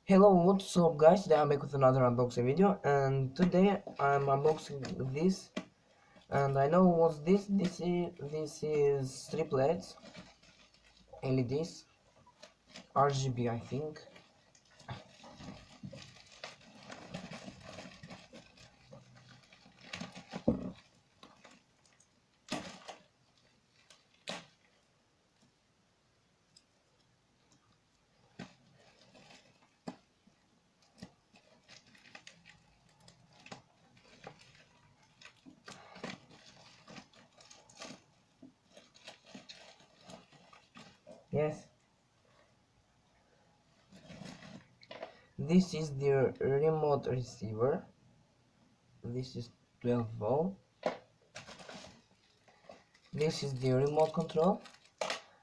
Hello, what's up guys? Today I'm back with another unboxing video, and today I'm unboxing this, and I know what's this. This is striplets, LEDs, RGB I think. Yes, this is the remote receiver. This is 12 volt. This is the remote control.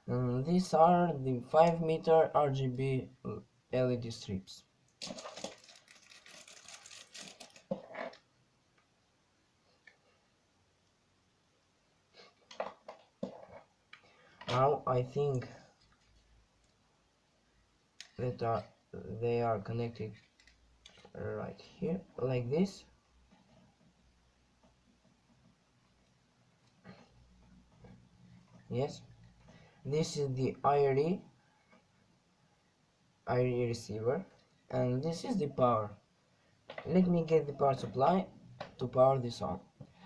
And these are the 5-meter RGB LED strips. Now I think that they are connected right here like this. Yes, this is the IRE receiver, and this is the power. Let me get the power supply to power this on.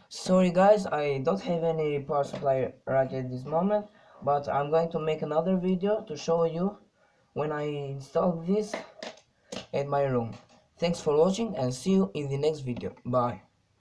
Sorry guys, I don't have any power supply right at this moment, but I'm going to make another video to show you when I install this at my room. Thanks for watching and see you in the next video. Bye.